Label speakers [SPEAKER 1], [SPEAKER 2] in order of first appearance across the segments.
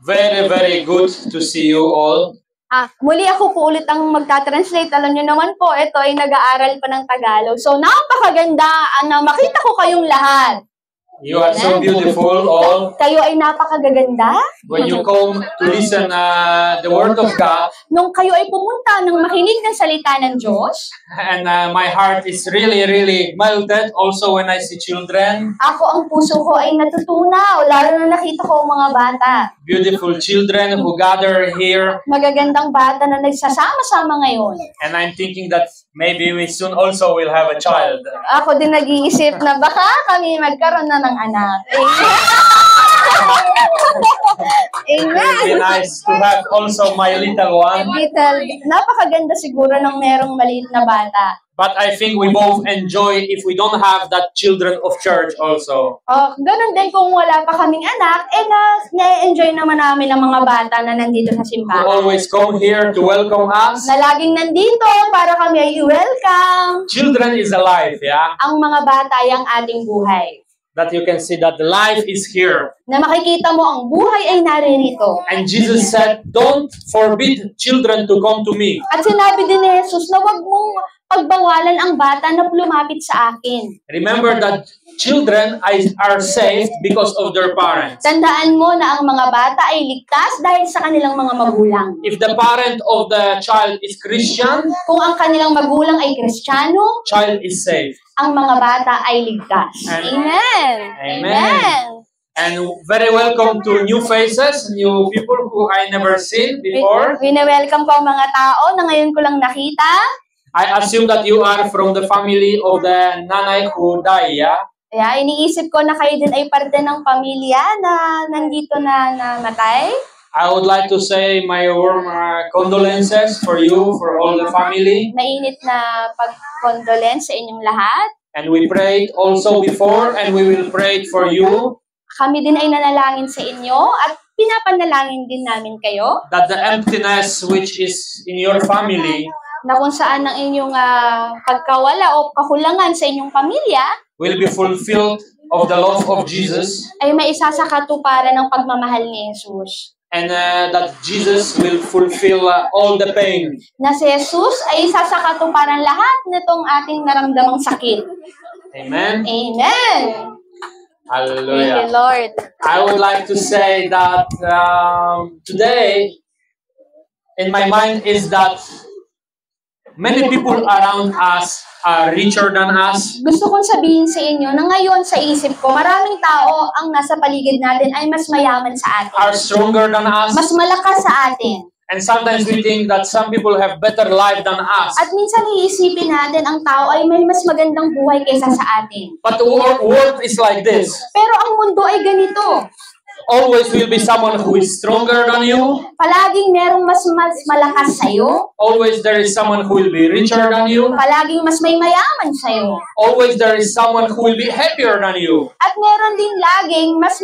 [SPEAKER 1] Very, very good to see you all.
[SPEAKER 2] Muli ako po ulit ang magta-translate. Alam niyo naman po, ito ay nag-aaral pa ng Tagalog. So, napakaganda na makita ko kayong lahat.
[SPEAKER 1] You are so beautiful all.
[SPEAKER 2] Kayo ay napakagaganda.
[SPEAKER 1] When you come to listen the Word of God,
[SPEAKER 2] Nung kayo ay pumunta ng makinig ng salita ng Diyos,
[SPEAKER 1] and my heart is really, really melted also when I see children,
[SPEAKER 2] ako ang puso ko ay natutunaw, lalo na nakita ko ang mga bata.
[SPEAKER 1] beautiful children who gather here.
[SPEAKER 2] Magagandang bata na nagsasama-sama ngayon.
[SPEAKER 1] And I'm thinking that maybe we soon also will have a child.
[SPEAKER 2] Ako din nag-iisip na baka kami magkaroon na ng anak.
[SPEAKER 1] It will be
[SPEAKER 2] Amen.
[SPEAKER 1] nice to have also my little one.
[SPEAKER 2] Napakaganda siguro ng merong maliit na bata.
[SPEAKER 1] But I think we both enjoy if we don't have that children of church also.
[SPEAKER 2] Ganun din kung wala pa kaming anak, na-enjoy naman namin ang mga bata na nandito sa
[SPEAKER 1] Who
[SPEAKER 2] simbahan.
[SPEAKER 1] always come here to welcome us.
[SPEAKER 2] Na laging nandito para kami ay welcome.
[SPEAKER 1] Children is alive, yeah?
[SPEAKER 2] Ang mga bata ay ang ating buhay.
[SPEAKER 1] That you can see that the life is here.
[SPEAKER 2] Na makikita mo ang buhay ay naririto.
[SPEAKER 1] And Jesus said, don't forbid children to come to me.
[SPEAKER 2] At sinabi din ni Jesus na huwag mong pagbawalan ang bata na lumapit sa akin.
[SPEAKER 1] Remember that children are saved because of their parents.
[SPEAKER 2] Tandaan mo na ang mga bata ay ligtas dahil sa kanilang mga magulang.
[SPEAKER 1] If the parent of the child is Christian,
[SPEAKER 2] Kung ang kanilang magulang ay Kristiyano,
[SPEAKER 1] child is saved.
[SPEAKER 2] ang mga bata ay ligtas. Amen!
[SPEAKER 1] Amen. And very welcome to new faces, new people who I never seen before.
[SPEAKER 2] Wini-welcome ko ang mga tao na ngayon ko lang nakita.
[SPEAKER 1] I assume that you are from the family of the nanay who died, yeah?
[SPEAKER 2] Kaya iniisip ko na kayo din ay parte ng pamilya na nandito na namatay.
[SPEAKER 1] I would like to say my warm condolences for you, for all the family.
[SPEAKER 2] Mainit na pag-condolence sa inyong lahat.
[SPEAKER 1] And we prayed also before, and we will pray for you,
[SPEAKER 2] Kami din ay nanalangin sa inyo at pinapanalangin din namin kayo
[SPEAKER 1] that the emptiness which is in your family
[SPEAKER 2] na kung saan ang inyong pagkawala o kakulangan sa inyong pamilya
[SPEAKER 1] will be fulfilled of the love of Jesus,
[SPEAKER 2] ay may isa sa katuparan ng pagmamahal ni Jesus.
[SPEAKER 1] and that Jesus will fulfill all the pain.
[SPEAKER 2] Na si Jesus ay isa sa katuparan lahat nitong ating naramdamang sakit.
[SPEAKER 1] Amen.
[SPEAKER 2] Amen! Thank
[SPEAKER 1] Hallelujah.
[SPEAKER 2] you, Lord.
[SPEAKER 1] I would like to say that today, in my mind, is that many people around us are richer than us.
[SPEAKER 2] Gusto kong sabihin sa inyo na ngayon sa isip ko, maraming tao ang nasa paligid natin ay mas mayaman sa atin.
[SPEAKER 1] Are stronger than us.
[SPEAKER 2] Mas malakas sa atin.
[SPEAKER 1] And sometimes we think that some people have better life than us.
[SPEAKER 2] At minsan iisipin natin ang tao ay may mas magandang buhay kaysa sa atin.
[SPEAKER 1] But the world is like this.
[SPEAKER 2] Pero ang mundo ay ganito.
[SPEAKER 1] Always will be someone who is stronger than you.
[SPEAKER 2] Palaging merong mas malakas sa'yo.
[SPEAKER 1] Always there is someone who will be richer than you.
[SPEAKER 2] Palaging mas may mayaman sa'yo.
[SPEAKER 1] Always there is someone who will be happier than you.
[SPEAKER 2] At meron din laging mas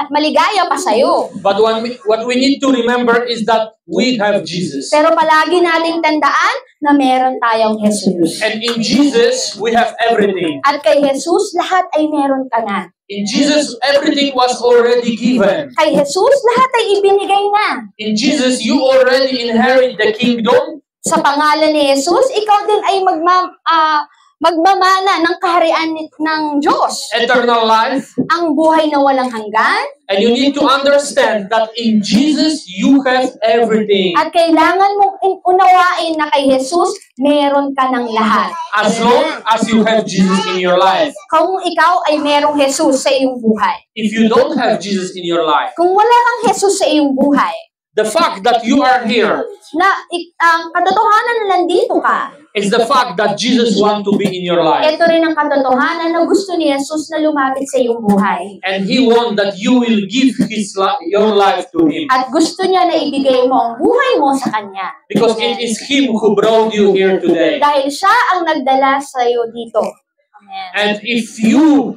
[SPEAKER 2] maligaya pa sa'yo.
[SPEAKER 1] But what we need to remember is that we have Jesus.
[SPEAKER 2] Pero palagi nating tandaan na meron tayong Jesus.
[SPEAKER 1] And in Jesus, we have everything.
[SPEAKER 2] At kay Jesus, lahat ay meron ka na.
[SPEAKER 1] In Jesus, everything was already given.
[SPEAKER 2] Kay Jesus, lahat ay ibinigay na.
[SPEAKER 1] In Jesus, you already inherit the kingdom.
[SPEAKER 2] Sa pangalan ni Jesus, ikaw din ay magmamana ng kaharian ng Diyos.
[SPEAKER 1] Eternal life.
[SPEAKER 2] Ang buhay na walang hanggan.
[SPEAKER 1] And you need to understand that in Jesus, you have everything.
[SPEAKER 2] At kailangan mong unawain na kay Jesus, meron ka ng lahat.
[SPEAKER 1] As long as you have Jesus in your life.
[SPEAKER 2] Kung ikaw ay merong Jesus sa iyong buhay.
[SPEAKER 1] If you don't have Jesus in your life,
[SPEAKER 2] Kung wala kang Jesus sa iyong buhay,
[SPEAKER 1] the fact that you are here
[SPEAKER 2] na ang katotohanan na nandito ka,
[SPEAKER 1] is the fact that Jesus wants to be in your life.
[SPEAKER 2] ito rin ang katotohanan na gusto ni Jesus na lumapit sa iyong buhay.
[SPEAKER 1] And He wants that you will give your life to Him.
[SPEAKER 2] At gusto niya na ibigay mo ang buhay mo sa Kanya.
[SPEAKER 1] Because it is Him who brought you here today.
[SPEAKER 2] Dahil siya ang nagdala sa iyo dito. Amen.
[SPEAKER 1] And if you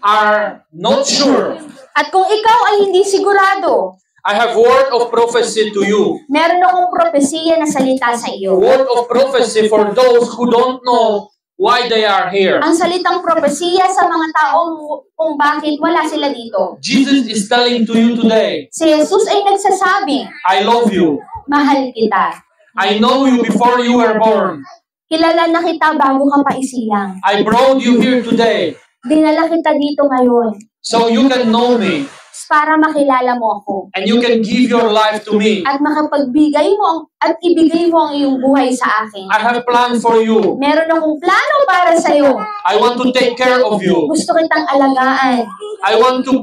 [SPEAKER 1] are not sure,
[SPEAKER 2] At kung ikaw ay hindi sigurado,
[SPEAKER 1] I have word of prophecy to you.
[SPEAKER 2] meron akong propesiya na salita sa iyo.
[SPEAKER 1] Word of prophecy for those who don't know why they are here.
[SPEAKER 2] Ang salitang propesiya sa mga taong kung bakit wala sila dito.
[SPEAKER 1] Jesus is telling to you today,
[SPEAKER 2] Si Jesus ay nagsasabi,
[SPEAKER 1] I love you.
[SPEAKER 2] mahal kita.
[SPEAKER 1] I know you before you were born.
[SPEAKER 2] Kilala na kita bago ka pa isilang.
[SPEAKER 1] I brought you here today
[SPEAKER 2] Dinala kita dito ngayon
[SPEAKER 1] so you can know me
[SPEAKER 2] para makilala mo ako.
[SPEAKER 1] and you can give your life to me.
[SPEAKER 2] At makapagbigay mo at ibigay mo ang iyong buhay sa akin.
[SPEAKER 1] I have a plan for you.
[SPEAKER 2] Meron akong plano para sa iyo.
[SPEAKER 1] I want to take care of you.
[SPEAKER 2] Gusto kitang alagaan.
[SPEAKER 1] I want to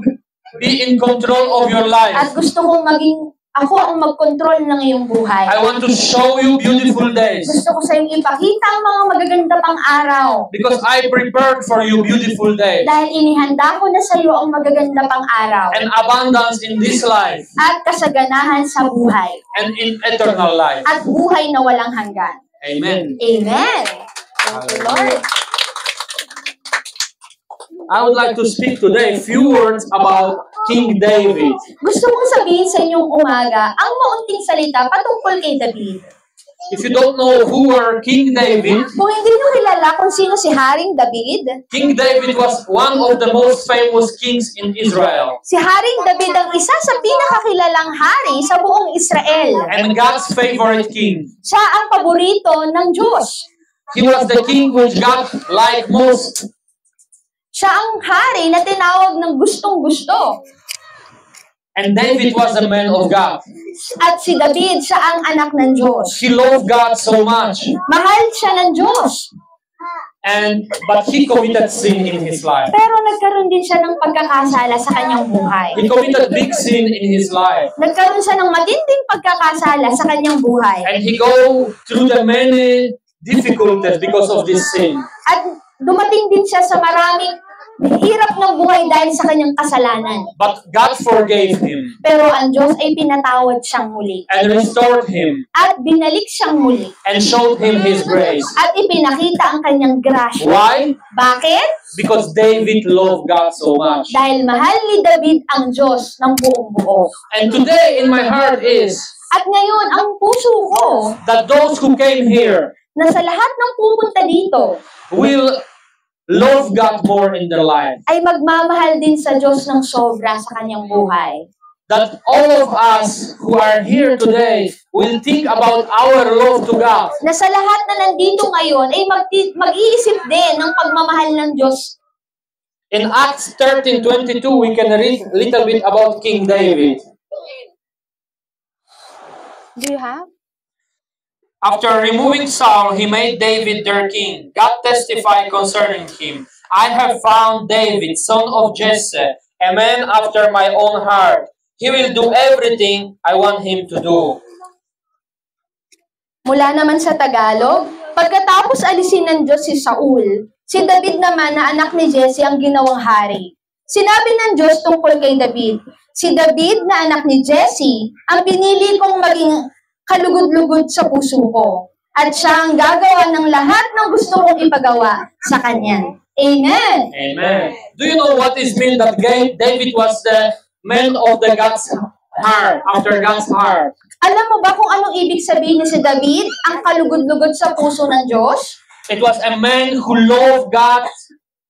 [SPEAKER 1] be in control of your
[SPEAKER 2] At
[SPEAKER 1] life.
[SPEAKER 2] gusto kong maging ako ang mag-control ng iyong buhay.
[SPEAKER 1] I want to show you beautiful days
[SPEAKER 2] Gusto ko sa iyong ipakita ang mga magaganda pang araw.
[SPEAKER 1] because I prepared for you beautiful days
[SPEAKER 2] Dahil inihanda ko na sa iyo ang magaganda pang araw.
[SPEAKER 1] and abundance in this life
[SPEAKER 2] At kasaganahan sa buhay.
[SPEAKER 1] and in eternal life.
[SPEAKER 2] At buhay na walang hanggan.
[SPEAKER 1] Amen.
[SPEAKER 2] Amen. Thank you, Lord.
[SPEAKER 1] I would like to speak today a few words about King David.
[SPEAKER 2] Gusto kong sabihin sa inyong umaga ang maunting salita patungkol kay David.
[SPEAKER 1] If you don't know who were King David,
[SPEAKER 2] Kung hindi nyo kilala kung sino si Haring David,
[SPEAKER 1] King David was one of the most famous kings in Israel
[SPEAKER 2] si Haring David ang isa sa pinakakilalang hari sa buong Israel.
[SPEAKER 1] and God's favorite king.
[SPEAKER 2] Siya ang paborito ng Diyos.
[SPEAKER 1] He was the king which God liked most.
[SPEAKER 2] Siya ang hari na tinawag ng gustong-gusto.
[SPEAKER 1] And David was a man of God.
[SPEAKER 2] At si David, siya ang anak ng Diyos.
[SPEAKER 1] He loved God so much,
[SPEAKER 2] Mahal siya ng Diyos.
[SPEAKER 1] but he committed sin in his life.
[SPEAKER 2] Pero nagkaroon din siya ng pagkakasala sa kanyang buhay.
[SPEAKER 1] He committed big sin in his life.
[SPEAKER 2] Nagkaroon siya ng matinding pagkakasala sa kanyang buhay.
[SPEAKER 1] And he go through the many difficulties because of this sin.
[SPEAKER 2] At dumating din siya sa maraming hirap ng buhay dahil sa kanyang kasalanan.
[SPEAKER 1] But God forgave him
[SPEAKER 2] Pero ang Diyos ay pinatawad siyang muli.
[SPEAKER 1] and restored him
[SPEAKER 2] At binalik siyang muli.
[SPEAKER 1] and showed him his grace.
[SPEAKER 2] At ipinakita ang kanyang grasya.
[SPEAKER 1] Why?
[SPEAKER 2] Bakit?
[SPEAKER 1] Because David loved God so much.
[SPEAKER 2] Dahil mahal ni David ang Diyos ng buong buo.
[SPEAKER 1] And today in my heart is
[SPEAKER 2] At ngayon, ang puso ko
[SPEAKER 1] that those who came here
[SPEAKER 2] na sa lahat ng pupunta dito
[SPEAKER 1] will love God more in their life.
[SPEAKER 2] ay magmamahal din sa Diyos ng sobra sa kanyang buhay.
[SPEAKER 1] That all of us who are here today will think about our love to God.
[SPEAKER 2] Na sa lahat na nandito ngayon ay mag-iisip din ng pagmamahal ng Diyos.
[SPEAKER 1] In Acts 13:22, we can read a little bit about King David.
[SPEAKER 2] Do you have?
[SPEAKER 1] After removing Saul, he made David their king. God testified concerning him. I have found David, son of Jesse, a man after my own heart. He will do everything I want him to do.
[SPEAKER 2] Mula naman sa Tagalog, pagkatapos alisin ng Diyos si Saul, si David naman na anak ni Jesse ang ginawang hari. Sinabi ng Diyos tungkol kay David, si David na anak ni Jesse ang pinili kong maging kalugod-lugod sa puso ko. At siya ang gagawa ng lahat ng gusto kong ipagawa sa kanya. Amen!
[SPEAKER 1] Amen. Do you know what is mean that David was the man of the God's heart, after God's heart?
[SPEAKER 2] Alam mo ba kung anong ibig sabihin ni si David, ang kalugod-lugod sa puso ng Diyos?
[SPEAKER 1] It was a man who loved God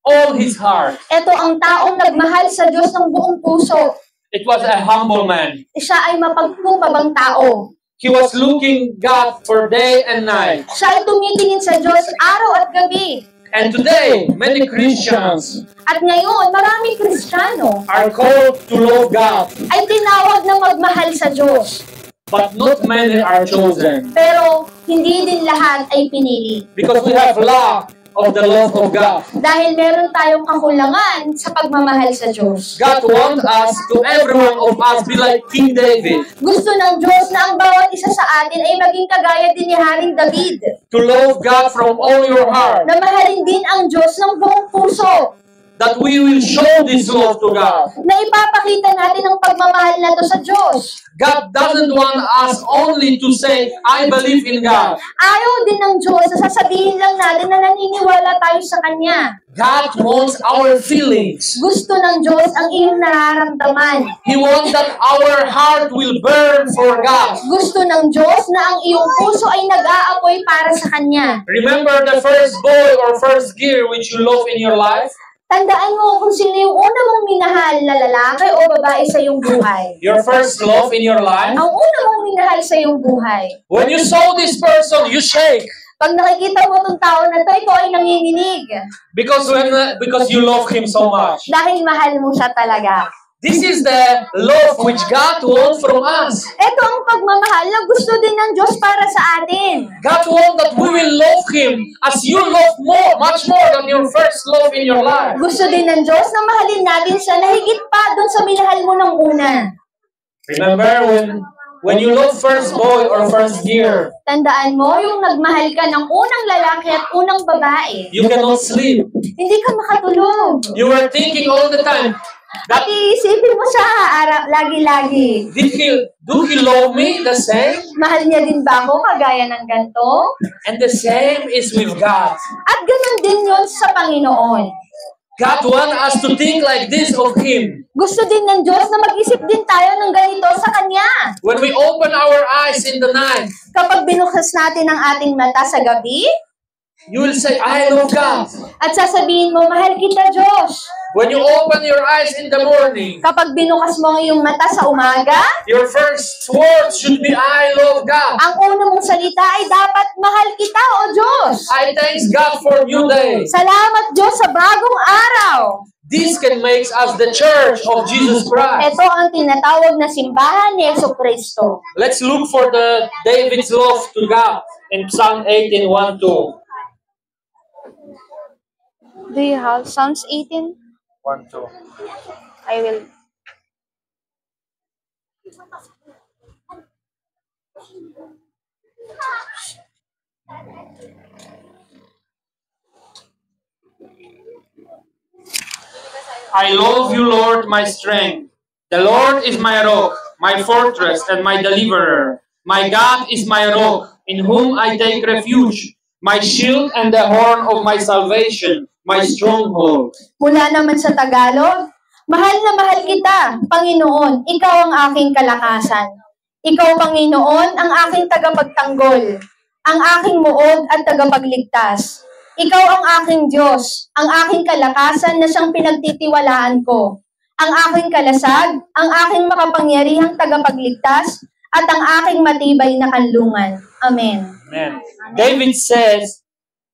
[SPEAKER 1] all his heart.
[SPEAKER 2] Ito ang taong nagmahal sa Diyos ng buong puso.
[SPEAKER 1] It was a humble man.
[SPEAKER 2] Siya ay mapagkumbabang tao.
[SPEAKER 1] He was looking God for day and night.
[SPEAKER 2] Siya ay tumitingin sa Diyos araw at gabi.
[SPEAKER 1] And today, many Christians
[SPEAKER 2] At ngayon, maraming Kristiyano
[SPEAKER 1] are called to love God,
[SPEAKER 2] ay tinawag na magmahal sa Diyos.
[SPEAKER 1] but not many are chosen
[SPEAKER 2] Pero hindi din lahat ay pinili.
[SPEAKER 1] because we have lack of the love of God.
[SPEAKER 2] Dahil meron tayong kakulangan sa pagmamahal sa Diyos.
[SPEAKER 1] God wants us to every one of us be like King David,
[SPEAKER 2] Gusto ng Diyos na ang bawat isa sa atin ay maging kagaya din ni Haring David.
[SPEAKER 1] to love God from all your heart,
[SPEAKER 2] Na mahalin din ang Diyos ng buong puso.
[SPEAKER 1] that we will show this love to God.
[SPEAKER 2] Na ipapakita natin ang pagmamahal na to sa Diyos.
[SPEAKER 1] God doesn't want us only to say, I believe in God.
[SPEAKER 2] Ayaw din ng Diyos na sasabihin lang natin na naniniwala tayo sa Kanya.
[SPEAKER 1] God wants our feelings.
[SPEAKER 2] Gusto ng Diyos ang iyong nararamdaman.
[SPEAKER 1] He wants that our heart will burn for God.
[SPEAKER 2] Gusto ng Diyos na ang iyong puso ay nag-aapoy para sa Kanya.
[SPEAKER 1] Remember the first boy or first girl which you love in your life?
[SPEAKER 2] Tandaan mo kung sino yung una mong minahal na lalaki o babae sa iyong buhay.
[SPEAKER 1] Your first love in your life?
[SPEAKER 2] Ang una mong minahal sa iyong buhay.
[SPEAKER 1] When you saw this person, you shake.
[SPEAKER 2] Pag nakikita mo itong tao na ito, ito ay nanginginig.
[SPEAKER 1] Because you love him so much.
[SPEAKER 2] Dahil mahal mo siya talaga.
[SPEAKER 1] This is the love which God wants from us.
[SPEAKER 2] Ito ang pagmamahal na gusto din ng Diyos para sa atin.
[SPEAKER 1] God wants that we will love Him as you love much more than your first love in your life.
[SPEAKER 2] Gusto din ng Diyos na mahalin natin siya na higit pa doon sa minahal mo ng una.
[SPEAKER 1] Remember when you love first boy or first girl,
[SPEAKER 2] Tandaan mo yung nagmahal ka ng unang lalaki at unang babae.
[SPEAKER 1] you cannot sleep.
[SPEAKER 2] Hindi ka makatulog.
[SPEAKER 1] You were thinking all the time,
[SPEAKER 2] At iisipin mo siya lagi-lagi.
[SPEAKER 1] do he love me the same?
[SPEAKER 2] Mahal niya din ba ako kagaya ng ganito?
[SPEAKER 1] And the same is with God.
[SPEAKER 2] At ganun din yun sa Panginoon.
[SPEAKER 1] God wants us to think like this of Him.
[SPEAKER 2] Gusto din ng Diyos na mag-isip din tayo ng ganito sa Kanya.
[SPEAKER 1] When we open our eyes in the night,
[SPEAKER 2] Kapag binukas natin ang ating mata sa gabi,
[SPEAKER 1] you will say, I love God.
[SPEAKER 2] at sasabihin mo, mahal kita Diyos.
[SPEAKER 1] When you open your eyes in the morning,
[SPEAKER 2] Kapag binukas mo ang iyong mata sa umaga,
[SPEAKER 1] your first words should be, I love God.
[SPEAKER 2] ang una mong salita ay dapat, mahal kita o Diyos.
[SPEAKER 1] I thank God for new day.
[SPEAKER 2] Salamat Diyos sa bagong araw.
[SPEAKER 1] This can make us the church of Jesus Christ.
[SPEAKER 2] Ito ang tinatawag na simbahan ni Jesucristo.
[SPEAKER 1] Let's look for the David's love to God in Psalm 18, 1-2.
[SPEAKER 2] Do you have Psalms 18?
[SPEAKER 1] 1-2.
[SPEAKER 2] I will.
[SPEAKER 1] I love you, Lord, my strength. The Lord is my rock, my fortress, and my deliverer. My God is my rock, in whom I take refuge, my shield and the horn of my salvation, my stronghold.
[SPEAKER 2] Mula naman sa Tagalog, mahal na mahal kita, Panginoon, ikaw ang aking kalakasan. Ikaw, Panginoon, ang aking tagapagtanggol, ang aking muog at tagapagligtas. Ikaw ang aking Diyos, ang aking kalakasan na siyang pinagtitiwalaan ko. Ang aking kalasag, ang aking makapangyarihang tagapagligtas, at ang aking matibay na kanlungan. Amen.
[SPEAKER 1] Amen. David says,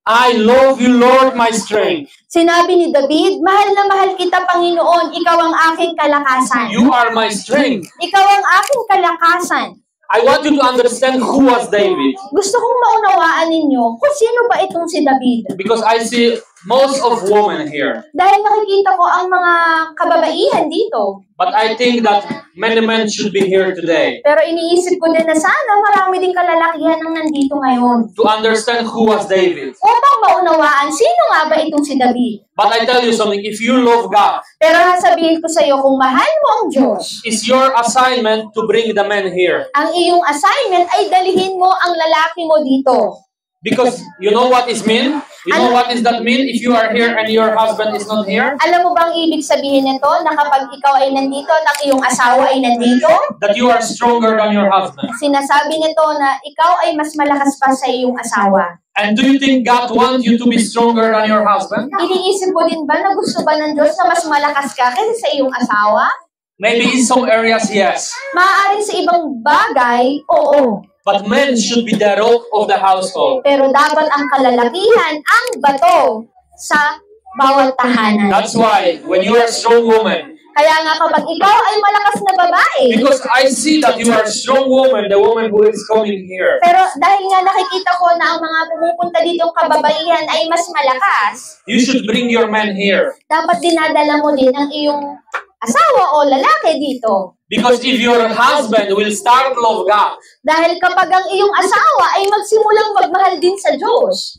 [SPEAKER 1] I love you, Lord, my strength.
[SPEAKER 2] Sinabi ni David, mahal na mahal kita, Panginoon, ikaw ang aking kalakasan.
[SPEAKER 1] You are my strength.
[SPEAKER 2] Ikaw ang aking kalakasan.
[SPEAKER 1] I want you to understand who was David.
[SPEAKER 2] Gusto kong maunawaan ninyo kung sino ba itong si David.
[SPEAKER 1] Because I see most of women here.
[SPEAKER 2] Dahil nakikita ko ang mga kababaihan dito.
[SPEAKER 1] But I think that many men should be here today
[SPEAKER 2] Pero iniisip ko din na sana marami din kalalakihan ang nandito ngayon.
[SPEAKER 1] to understand who was David.
[SPEAKER 2] Upang maunawaan, sino nga ba itong si David?
[SPEAKER 1] But I tell you something, if you love God,
[SPEAKER 2] Pero sasabihin ko sa iyo, kung mahal mo ang Diyos,
[SPEAKER 1] it's your assignment to bring the men here.
[SPEAKER 2] ang iyong assignment ay dalihin mo ang lalaki mo dito.
[SPEAKER 1] Because you know what it mean? You know what does that mean if you are here and your husband is not here?
[SPEAKER 2] Alam mo bang ibig sabihin nito na kapag ikaw ay nandito at ang iyong asawa ay nandito?
[SPEAKER 1] That you are stronger than your husband.
[SPEAKER 2] Sinasabi nito na ikaw ay mas malakas pa sa iyong asawa.
[SPEAKER 1] And do you think God wants you to be stronger than your husband?
[SPEAKER 2] Iniisip mo din ba na gusto ba ng Diyos na mas malakas ka kaysa sa iyong asawa?
[SPEAKER 1] Maybe in some areas, yes.
[SPEAKER 2] Maaaring sa ibang bagay, oo.
[SPEAKER 1] But men should be the rock of the household.
[SPEAKER 2] Pero dapat ang kalalakihan ang bato sa bawat tahanan.
[SPEAKER 1] That's why when you are a strong woman,
[SPEAKER 2] Kaya nga kapag ikaw ay malakas na babae,
[SPEAKER 1] because I see that you are a strong woman, the woman who is coming here.
[SPEAKER 2] pero dahil nga nakikita ko na ang mga pumupunta ditong kababaihan ay mas malakas,
[SPEAKER 1] You should bring your man here.
[SPEAKER 2] dapat dinadala mo din ang iyong asawa o lalaki dito.
[SPEAKER 1] Because if your husband will start love God,
[SPEAKER 2] Dahil kapag ang iyong asawa ay magsimulang magmahal din sa Diyos,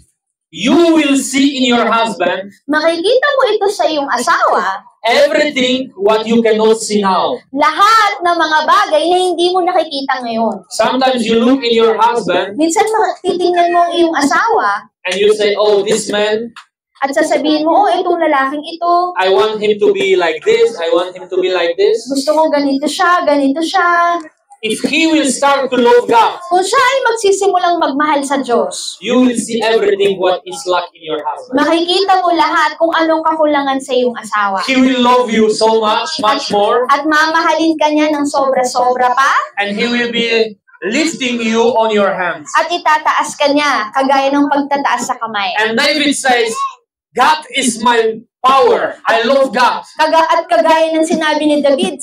[SPEAKER 1] you will see in your husband
[SPEAKER 2] Makikita mo ito sa iyong asawa,
[SPEAKER 1] everything what you cannot see now.
[SPEAKER 2] lahat ng mga bagay na hindi mo nakikita ngayon.
[SPEAKER 1] Sometimes you look in your husband
[SPEAKER 2] Minsan titingnan mo ang iyong asawa
[SPEAKER 1] and you say, oh, this man,
[SPEAKER 2] at sasabihin mo, itong lalaking ito,
[SPEAKER 1] I want him to be like this, I want him to be like this.
[SPEAKER 2] gusto ko ganito siya, ganito siya.
[SPEAKER 1] If he will start to love God,
[SPEAKER 2] Kung siya ay magsisimulang magmahal sa Diyos,
[SPEAKER 1] you will see everything what is lack in your husband.
[SPEAKER 2] makikita mo lahat kung anong kakulangan sa iyong asawa.
[SPEAKER 1] He will love you so much, much more,
[SPEAKER 2] At mamahalin ka niya ng sobra-sobra pa,
[SPEAKER 1] and he will be lifting you on your hands.
[SPEAKER 2] at itataas ka niya, kagaya ng pagtataas sa kamay.
[SPEAKER 1] And David says, God is my power. I love God.
[SPEAKER 2] At kagaya ng sinabi ni David,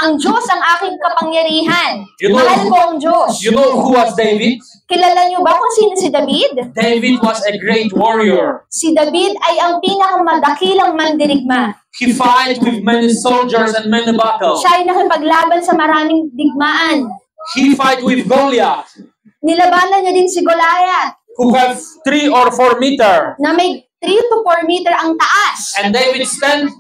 [SPEAKER 2] ang Diyos ang aking kapangyarihan.
[SPEAKER 1] You know-
[SPEAKER 2] Mahal ko ang Diyos.
[SPEAKER 1] You know who was David?
[SPEAKER 2] Kilala niyo ba kung sino si David?
[SPEAKER 1] David was a great warrior.
[SPEAKER 2] Si David ay ang pinakamadakilang mandirigma.
[SPEAKER 1] He fight with many soldiers and many battles.
[SPEAKER 2] Siya ay nakipaglaban sa maraming digmaan.
[SPEAKER 1] He fight with Goliath,
[SPEAKER 2] Nilabanan niya din si Goliath,
[SPEAKER 1] who have 3 or 4 meter.
[SPEAKER 2] na may 3 to 4 meter ang taas.
[SPEAKER 1] And David stand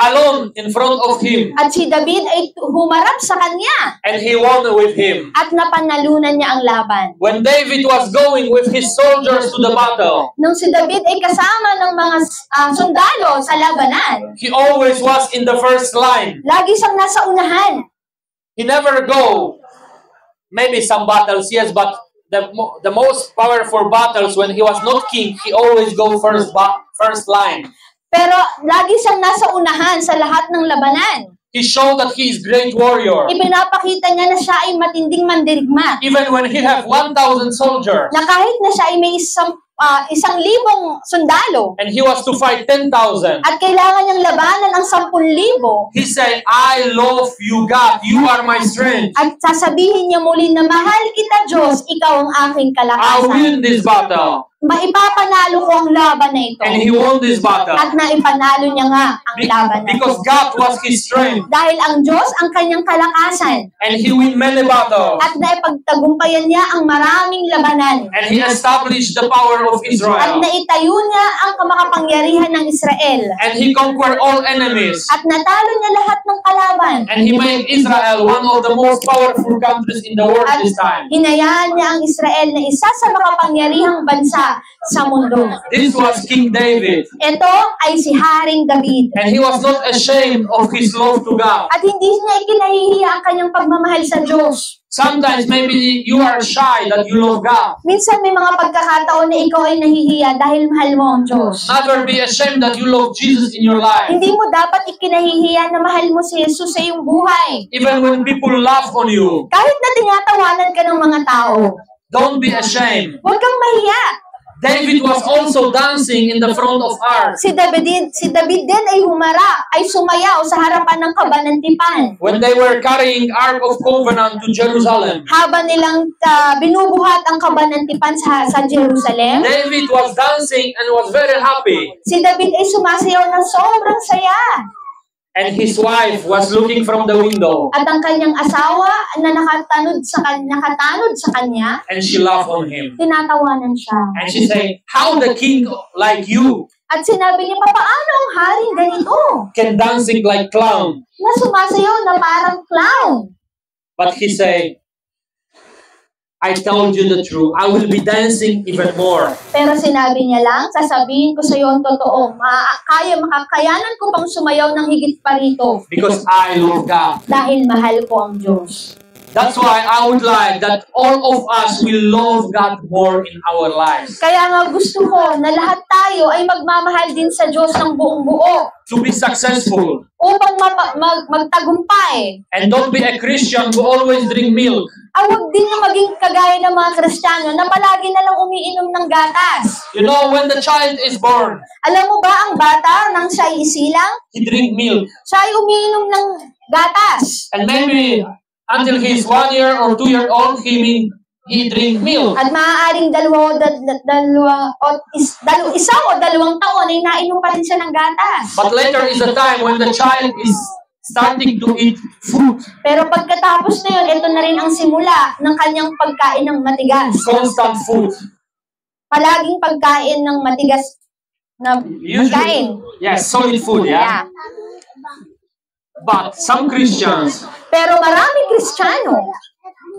[SPEAKER 1] alone in front of him.
[SPEAKER 2] At si David ay humarap sa kanya
[SPEAKER 1] And he won with him.
[SPEAKER 2] at napanalunan niya ang laban.
[SPEAKER 1] When David was going with his soldiers to the battle,
[SPEAKER 2] Nung si David ay kasama ng mga sundalo sa labanan,
[SPEAKER 1] he always was in the first line.
[SPEAKER 2] lagi siyang nasa unahan.
[SPEAKER 1] He never go. Maybe some battles, yes, but the most powerful battles when he was not king, he always go first line.
[SPEAKER 2] Pero lagi siyang nasa unahan sa lahat ng labanan.
[SPEAKER 1] He showed that he is great warrior.
[SPEAKER 2] Ipinapakita niya na siya ay matinding mandirigma.
[SPEAKER 1] Even when he have 1,000 soldiers
[SPEAKER 2] Na kahit na siya ay may 1,000 sundalo
[SPEAKER 1] and he was to fight 10,000,
[SPEAKER 2] at kailangan niyang labanan ang 10,000,
[SPEAKER 1] he said, I love you, God. You are my strength.
[SPEAKER 2] at sasabihin niya muli na mahal kita, Diyos, ikaw ang aking
[SPEAKER 1] I
[SPEAKER 2] kalakasan.
[SPEAKER 1] win this battle.
[SPEAKER 2] Maipapanalo ko ang laban na ito.
[SPEAKER 1] And he won this battle.
[SPEAKER 2] At naipanalo niya nga ang laban na ito.
[SPEAKER 1] Because God was his strength.
[SPEAKER 2] Dahil ang Diyos ang kanyang kalakasan.
[SPEAKER 1] And he win many battles.
[SPEAKER 2] At naipagtagumpayan niya ang maraming labanan.
[SPEAKER 1] And he established the power of
[SPEAKER 2] At
[SPEAKER 1] Israel.
[SPEAKER 2] naitayo niya ang kamakapangyarihan ng Israel.
[SPEAKER 1] And he conquered all enemies.
[SPEAKER 2] At natalo niya lahat ng kalaban.
[SPEAKER 1] And he made Israel one of the most powerful countries in the world
[SPEAKER 2] At
[SPEAKER 1] this time.
[SPEAKER 2] hinayaan niya ang Israel na isa sa makapangyarihang bansa sa mundo.
[SPEAKER 1] This was King David.
[SPEAKER 2] Ito ay si Haring David.
[SPEAKER 1] And he was not ashamed of his love to God.
[SPEAKER 2] At hindi niya ikinahihiya ang kanyang pagmamahal sa Diyos.
[SPEAKER 1] Sometimes maybe you are shy that you love God.
[SPEAKER 2] Minsan may mga pagkakataon na ikaw ay nahihiya dahil mahal mo ang Diyos.
[SPEAKER 1] Never be ashamed that you love Jesus in your life.
[SPEAKER 2] Hindi mo dapat ikinahihiya na mahal mo si Jesus sa iyong buhay.
[SPEAKER 1] Even when people laugh on you,
[SPEAKER 2] Kahit na tinatawanan ka ng mga tao,
[SPEAKER 1] don't be ashamed.
[SPEAKER 2] huwag kang mahiya.
[SPEAKER 1] David was also dancing in the front of ark.
[SPEAKER 2] Si David din ay ay sumayaw sa harapan ng kabanantipan.
[SPEAKER 1] When they were carrying Ark of Covenant to Jerusalem,
[SPEAKER 2] Habang nilang binubuhat ang kabanantipan sa Jerusalem,
[SPEAKER 1] David was dancing and was very happy.
[SPEAKER 2] si David ay sumasayaw ng sobrang saya.
[SPEAKER 1] And his wife was looking from the window
[SPEAKER 2] At ang kanyang asawa na nakatanod sa kanya,
[SPEAKER 1] and she laughed on him.
[SPEAKER 2] tinatawanan siya.
[SPEAKER 1] And she said, how the king like you
[SPEAKER 2] At sinabi niya, paano ang haring ganito?
[SPEAKER 1] can dancing like clown?
[SPEAKER 2] Na sumasayaw na parang clown.
[SPEAKER 1] But he said, I told you the truth. I will be dancing even more.
[SPEAKER 2] Pero sinabi niya lang, sasabihin ko sa iyo ang totoo. Makakayanan ko pang sumayaw ng higit pa rito.
[SPEAKER 1] Because I love God.
[SPEAKER 2] Dahil mahal ko ang Diyos.
[SPEAKER 1] That's why I would like that all of us will love God more in our lives.
[SPEAKER 2] Kaya nga gusto ko na lahat tayo ay magmamahal din sa Diyos ng buong buo.
[SPEAKER 1] To be successful.
[SPEAKER 2] Upang magtagumpay.
[SPEAKER 1] And don't be a Christian who always drink milk.
[SPEAKER 2] Huwag din na maging kagaya ng mga Kristiyano na palagi na lang umiinom ng gatas.
[SPEAKER 1] You know, when the child is born,
[SPEAKER 2] Alam mo ba ang bata nang siya ay isilang?
[SPEAKER 1] he drink milk.
[SPEAKER 2] Siya ay umiinom ng gatas.
[SPEAKER 1] And maybe until he's 1 year or 2 year old, he drink milk.
[SPEAKER 2] At maaaring isa o dalawang taon ay nainom pa rin siya ng gatas.
[SPEAKER 1] But later is the time when the child is starting to eat food.
[SPEAKER 2] Pero pagkatapos na yun, ito na rin ang simula ng kanyang pagkain ng matigas.
[SPEAKER 1] Constant food.
[SPEAKER 2] palaging pagkain ng matigas na pagkain.
[SPEAKER 1] Yes, solid food, yeah? But some Christians,
[SPEAKER 2] Pero maraming Kristiyano,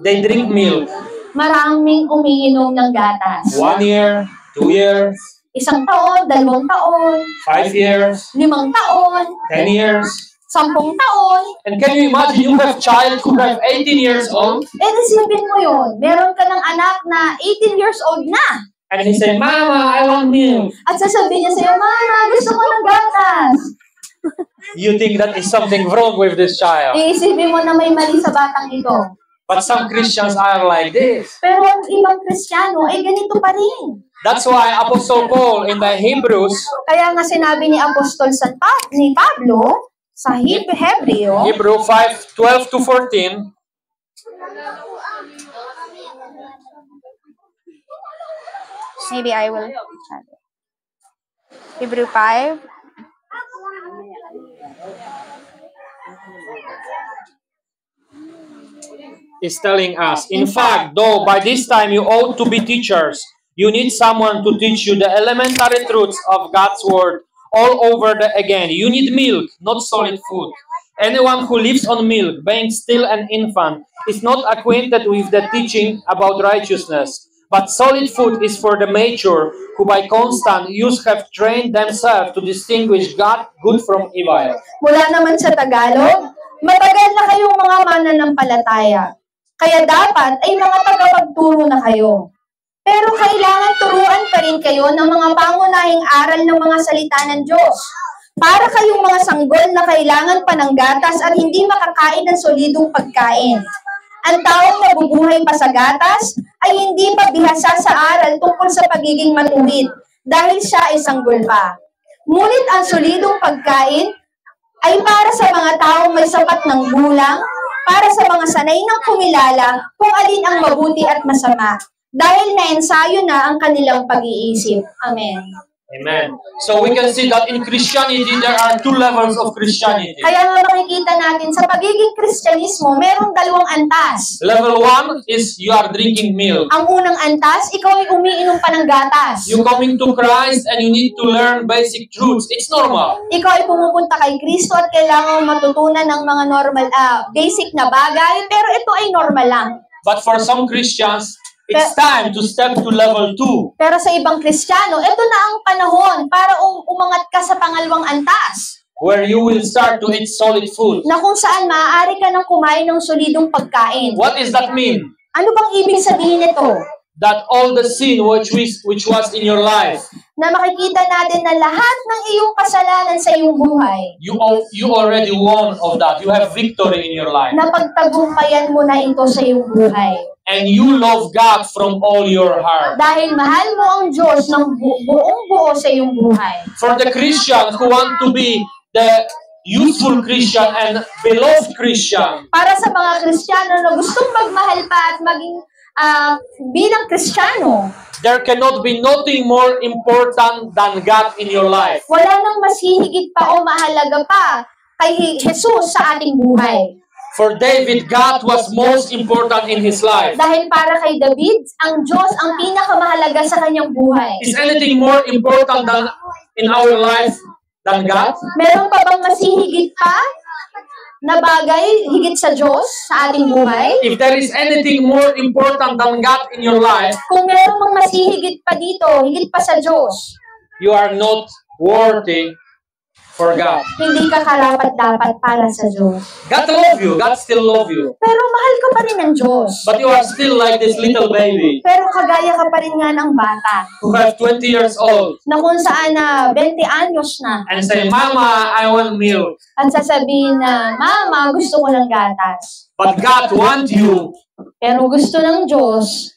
[SPEAKER 1] they drink milk.
[SPEAKER 2] maraming umiinom ng gatas.
[SPEAKER 1] 1 year, 2 years,
[SPEAKER 2] 1 taon, 2 taon,
[SPEAKER 1] 5 years,
[SPEAKER 2] 5 taon,
[SPEAKER 1] 10 years.
[SPEAKER 2] 10 taon.
[SPEAKER 1] And can you imagine you have child who have 18 years old
[SPEAKER 2] Isipin mo yun, meron ka ng anak na 18 years old na.
[SPEAKER 1] and he said, Mama, I want milk.
[SPEAKER 2] At sasabihin niya sa'yo, Mama, gusto ko ng gatas.
[SPEAKER 1] You think that is something wrong with this child.
[SPEAKER 2] Iisipin mo na may mali sa batang ito.
[SPEAKER 1] But some Christians are like this.
[SPEAKER 2] Pero ang ibang Kristiyano ay ganito pa rin.
[SPEAKER 1] That's why Apostle Paul in the Hebrews,
[SPEAKER 2] Kaya nga sinabi ni Apostol ni Pablo sa Hebreo,
[SPEAKER 1] Hebrew 5:12 to 14,
[SPEAKER 2] maybe I will. Hebrew 5.
[SPEAKER 1] is telling us, in fact, though by this time you ought to be teachers, you need someone to teach you the elementary truths of God's word all over again. You need milk, not solid food. Anyone who lives on milk, being still an infant, is not acquainted with the teaching about righteousness. But solid food is for the mature, who by constant use have trained themselves to distinguish good from evil.
[SPEAKER 2] Mula naman sa Tagalog, matagal na kayong mga mananampalataya. Kaya dapat ay mga tagapagturo na kayo. Pero kailangan turuan pa rin kayo ng mga pangunahing aral ng mga salita ng Diyos. Para kayong mga sanggol na kailangan pa ng gatas at hindi makakain ng solidong pagkain. Ang taong nabubuhay pa sa gatas ay hindi pa bihasa sa aral tungkol sa pagiging matuwid dahil siya ay sanggol pa. Ngunit ang solidong pagkain ay para sa mga taong may sapat ng gulang, para sa mga sanay ng kumilala kung alin ang mabuti at masama, dahil na-ensayo na ang kanilang pag-iisip. Amen.
[SPEAKER 1] Amen. So we can see that in Christianity, there are 2 levels of Christianity.
[SPEAKER 2] Kaya nga makikita natin sa pagiging Kristyanismo, merong 2 antas.
[SPEAKER 1] Level 1 is you are drinking milk.
[SPEAKER 2] Ang unang antas, ikaw ay umiinom pa ng gatas.
[SPEAKER 1] You coming to Christ and you need to learn basic truths. It's normal.
[SPEAKER 2] Ikaw ay pumupunta kay Kristo at kailangan matutunan ng mga normal, basic na bagay, pero ito ay normal lang.
[SPEAKER 1] But for some Christians, it's time to step to level 2.
[SPEAKER 2] Pero sa ibang Kristiyano, ito na ang panahon para umangat ka sa pangalawang antas.
[SPEAKER 1] Where you will start to eat solid food.
[SPEAKER 2] Na kung saan maaari ka nang kumain ng solidong pagkain.
[SPEAKER 1] What does that mean?
[SPEAKER 2] Ano bang ibig sabihin nito?
[SPEAKER 1] That all the sin which was in your life,
[SPEAKER 2] Na makikita natin na lahat ng iyong kasalanan sa iyong buhay,
[SPEAKER 1] you already won of that. You have victory in your life.
[SPEAKER 2] na pagtagumpayan mo na ito sa iyong buhay.
[SPEAKER 1] And you love God from all your heart.
[SPEAKER 2] Dahil mahal mo ang Diyos ng buong-buo sa iyong buhay.
[SPEAKER 1] For the Christian who want to be the useful Christian and beloved Christian,
[SPEAKER 2] Para sa mga Kristiyano na gustong magmahal pa at maging bilang Kristiyano,
[SPEAKER 1] there cannot be nothing more important than God in your life.
[SPEAKER 2] wala nang mas hihigit pa o mahalaga pa kay Jesus sa ating buhay.
[SPEAKER 1] For David, God was most important in his life.
[SPEAKER 2] Dahil para kay David, ang Diyos ang pinakamahalaga sa kanyang buhay.
[SPEAKER 1] Is anything more important than in our life than God?
[SPEAKER 2] Meron pa bang mas hihigit pa na bagay higit sa Diyos sa ating buhay?
[SPEAKER 1] If there is anything more important than God in your life,
[SPEAKER 2] Kung meron mang mas hihigit pa dito, higit pa sa Diyos,
[SPEAKER 1] you are not worthy for God.
[SPEAKER 2] hindi ka karapat-dapat para sa Diyos.
[SPEAKER 1] God love you. God still love you.
[SPEAKER 2] Pero mahal ka pa rin ng Diyos.
[SPEAKER 1] But you are still like this little baby
[SPEAKER 2] Pero kagaya ka pa rin nga ng bata
[SPEAKER 1] who have 20 years old
[SPEAKER 2] na kung saan na 20 anyos na
[SPEAKER 1] and say, Mama, I want milk.
[SPEAKER 2] at sasabihin na, Mama, gusto ko ng gatas.
[SPEAKER 1] But God wants you
[SPEAKER 2] Pero gusto ng Diyos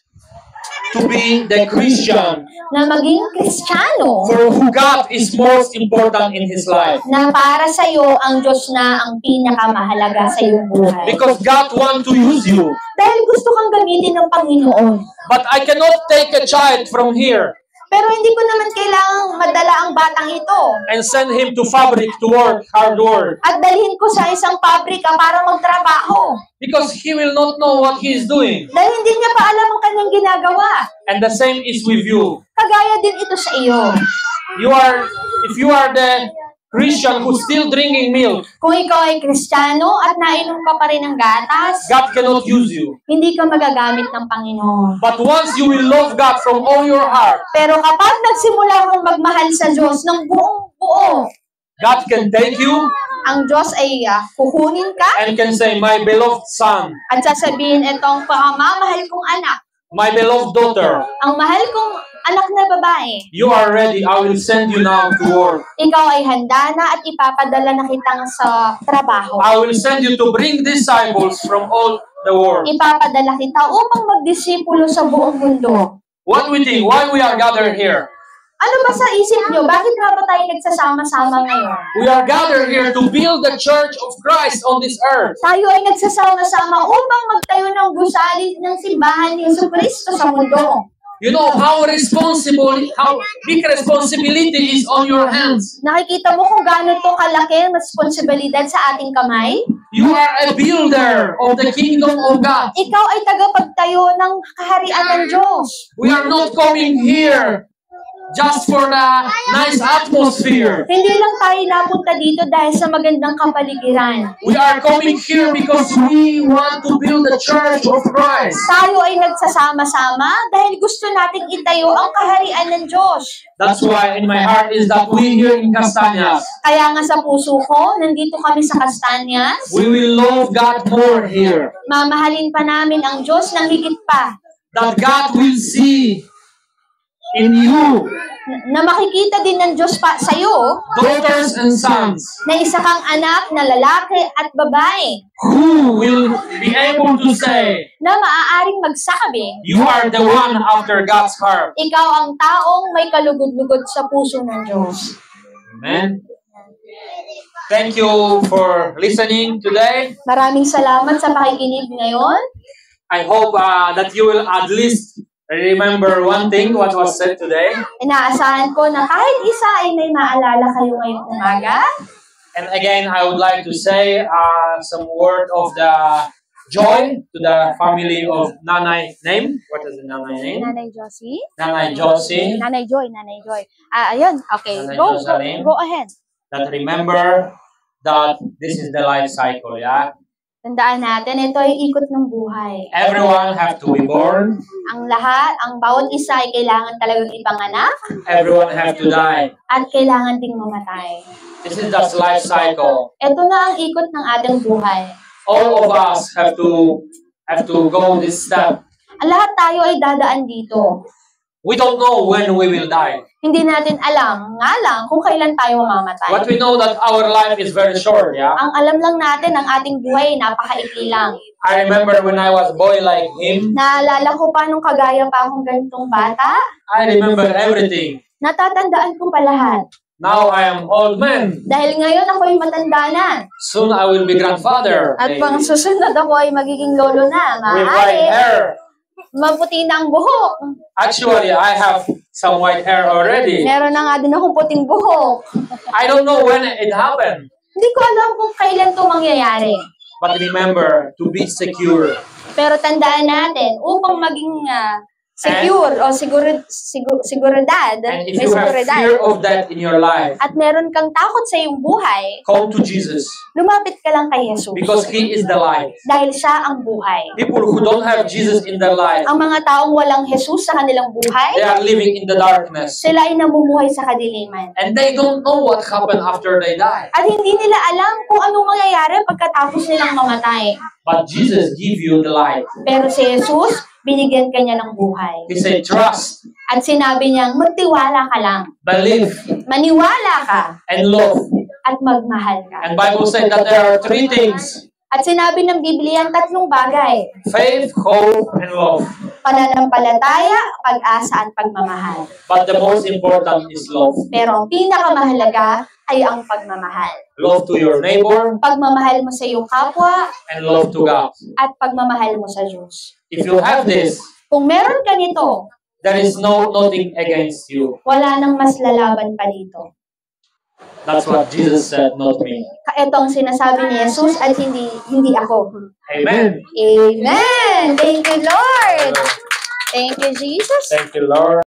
[SPEAKER 1] to be the Christian
[SPEAKER 2] na maging Kristiyano
[SPEAKER 1] for who God is most important in his life.
[SPEAKER 2] na para sa iyo ang Diyos na ang pinakamahalaga sa iyong buhay.
[SPEAKER 1] Because God wants to use you.
[SPEAKER 2] Dahil gusto kang gamitin ng Panginoon.
[SPEAKER 1] But I cannot take a child from here
[SPEAKER 2] Pero hindi ko naman kailangang madala ang batang ito
[SPEAKER 1] and send him to fabric to work, hard work.
[SPEAKER 2] at dalhin ko sa isang pabrika para magtrabaho.
[SPEAKER 1] Because he will not know what he is doing.
[SPEAKER 2] Dahil hindi niya pa alam ang kanyang ginagawa.
[SPEAKER 1] And the same is with you.
[SPEAKER 2] Kagaya din ito sa iyo.
[SPEAKER 1] If you are the Christian who's still drinking milk,
[SPEAKER 2] Kung ikaw ay Kristiyano at nainom ka pa rin ng gatas,
[SPEAKER 1] God cannot use you.
[SPEAKER 2] hindi ka magagamit ng Panginoon.
[SPEAKER 1] But once you will love God from all your heart,
[SPEAKER 2] Pero kapag nagsimula kang magmahal sa Diyos ng buong buo,
[SPEAKER 1] God can take you
[SPEAKER 2] ang Diyos ay kukunin ka
[SPEAKER 1] and can say, my beloved son,
[SPEAKER 2] at sasabihin, itong pamamahal kong anak,
[SPEAKER 1] my beloved daughter,
[SPEAKER 2] ang mahal kong anak na babae,
[SPEAKER 1] you are ready. I will send you now to work.
[SPEAKER 2] ikaw ay handa na at ipapadala na kitang sa trabaho.
[SPEAKER 1] I will send you to bring disciples from all the world.
[SPEAKER 2] Ipapadala kita upang magdisipulo sa buong mundo.
[SPEAKER 1] What we think? Why we are gathered here?
[SPEAKER 2] Ano ba sa isip nyo? Bakit nga ba tayo nagsasama-sama ngayon?
[SPEAKER 1] We are gathered here to build the church of Christ on this earth.
[SPEAKER 2] Tayo ay nagsasama-sama upang magtayo ng gusali ng simbahan ni Jesucristo sa mundo.
[SPEAKER 1] You know how big responsibility is on your hands.
[SPEAKER 2] Nakikita mo kung gaano to kalaki ang responsibilidad sa ating kamay?
[SPEAKER 1] You are a builder of the kingdom of God.
[SPEAKER 2] Ikaw ay tagapagtayo ng kaharian ng Diyos.
[SPEAKER 1] We are not coming here just for the nice atmosphere.
[SPEAKER 2] Hindi lang tayo napunta dito dahil sa magandang kapaligiran.
[SPEAKER 1] We are coming here because we want to build the church of Christ.
[SPEAKER 2] Tayo ay nagsasama-sama dahil gusto nating itayo ang kaharian ng Diyos.
[SPEAKER 1] That's why in my heart is that we here in Castañas,
[SPEAKER 2] Kaya nga sa puso ko, nandito kami sa Castañas,
[SPEAKER 1] we will love God more here.
[SPEAKER 2] mamahalin pa namin ang Diyos ng higit pa.
[SPEAKER 1] That God will see in you
[SPEAKER 2] Na makikita din ng Diyos pa sa iyo
[SPEAKER 1] daughters and sons
[SPEAKER 2] na isa kang anak na lalaki at babae
[SPEAKER 1] who will be able to say,
[SPEAKER 2] na maaaring magsabi,
[SPEAKER 1] you are the one after God's heart.
[SPEAKER 2] ikaw ang taong may kalugod-lugod sa puso ng Diyos.
[SPEAKER 1] Amen. Thank you for listening today.
[SPEAKER 2] Maraming salamat sa pakikinig ngayon.
[SPEAKER 1] I hope that you will at least remember one thing what was said today.
[SPEAKER 2] Inaasahan ko na kahit isa ay may maalala kayo ngayong umaga.
[SPEAKER 1] And again, I would like to say some word of the joy to the family of Nanay name. What is the Nanay name?
[SPEAKER 2] Nanay Josie?
[SPEAKER 1] Nanay Josie.
[SPEAKER 2] Nanay Joy. Ayun. Okay.
[SPEAKER 1] Nanay
[SPEAKER 2] Go
[SPEAKER 1] Jocelyn.
[SPEAKER 2] ahead.
[SPEAKER 1] That remember that this is the life cycle, yeah?
[SPEAKER 2] Tandaan natin, ito ay ikot ng buhay.
[SPEAKER 1] Everyone have to be born.
[SPEAKER 2] Ang bawat isa ay kailangan talagang ipanganak
[SPEAKER 1] Everyone have to die.
[SPEAKER 2] at kailangan ding mamatay.
[SPEAKER 1] This is just life cycle.
[SPEAKER 2] Ito na ang ikot ng ating buhay.
[SPEAKER 1] All of us have to go this step.
[SPEAKER 2] Ang lahat tayo ay dadaan dito.
[SPEAKER 1] We don't know when we will die.
[SPEAKER 2] Hindi natin alam, nga lang, kung kailan tayo mamamatay.
[SPEAKER 1] But we know that our life is very short, yeah?
[SPEAKER 2] Ang alam lang natin, ang ating buhay ay napakaikli lang.
[SPEAKER 1] I remember when I was boy like him,
[SPEAKER 2] Naalala ko pa nung kagaya pa akong ganitong bata,
[SPEAKER 1] I remember everything.
[SPEAKER 2] natatandaan ko pa lahat.
[SPEAKER 1] Now I am old man.
[SPEAKER 2] Dahil ngayon ako ay matanda na.
[SPEAKER 1] Soon I will be grandfather.
[SPEAKER 2] At pang susunod ako ay magiging lolo na.
[SPEAKER 1] With white
[SPEAKER 2] Maaari,
[SPEAKER 1] hair.
[SPEAKER 2] maputi na ang buhok.
[SPEAKER 1] Actually, I have some white hair already.
[SPEAKER 2] Meron na nga din akong puting buhok.
[SPEAKER 1] I don't know when it happened.
[SPEAKER 2] Hindi ko alam kung kailan ito mangyayari.
[SPEAKER 1] But remember to be secure.
[SPEAKER 2] Pero tandaan natin, upang maging secure o seguridad,
[SPEAKER 1] And if
[SPEAKER 2] may
[SPEAKER 1] you have
[SPEAKER 2] seguridad,
[SPEAKER 1] fear of that in your life,
[SPEAKER 2] at meron kang takot sa iyong buhay,
[SPEAKER 1] come to Jesus.
[SPEAKER 2] lumapit ka lang kay Jesus.
[SPEAKER 1] Because He is the light.
[SPEAKER 2] Dahil siya ang buhay.
[SPEAKER 1] People who don't have Jesus in their life,
[SPEAKER 2] Ang mga taong walang Jesus sa kanilang
[SPEAKER 1] they
[SPEAKER 2] buhay,
[SPEAKER 1] are living in the darkness.
[SPEAKER 2] sila ay namumuhay sa kadiliman.
[SPEAKER 1] And they don't know what happened after they die.
[SPEAKER 2] At hindi nila alam kung anong mangyayari pagkatapos nilang mamatay.
[SPEAKER 1] But Jesus give you the light.
[SPEAKER 2] Pero si Jesus, binigyan ka niya ng buhay.
[SPEAKER 1] He said, trust,
[SPEAKER 2] At sinabi niyang, magtiwala ka lang.
[SPEAKER 1] believe,
[SPEAKER 2] Maniwala ka
[SPEAKER 1] and love.
[SPEAKER 2] at magmahal ka.
[SPEAKER 1] And Bible said that there are three things:
[SPEAKER 2] At sinabi ng Biblia ang tatlong bagay.
[SPEAKER 1] faith, hope, and love.
[SPEAKER 2] Pananampalataya, pag-asa at pagmamahal.
[SPEAKER 1] But the most important is love.
[SPEAKER 2] Pero ang pinakamahalaga ay ang pagmamahal.
[SPEAKER 1] Love to your neighbor
[SPEAKER 2] Pagmamahal mo sa iyong kapwa
[SPEAKER 1] and love to God.
[SPEAKER 2] at pagmamahal mo sa Diyos.
[SPEAKER 1] If you have this,
[SPEAKER 2] Kung meron ka nito,
[SPEAKER 1] there is nothing against you.
[SPEAKER 2] wala nang mas lalaban pa dito.
[SPEAKER 1] That's what Jesus said, not me.
[SPEAKER 2] Ito ang sinasabi ni Jesus at hindi ako.
[SPEAKER 1] Amen.
[SPEAKER 2] Amen! Thank you, Lord! Thank you, Jesus.
[SPEAKER 1] Thank you, Lord.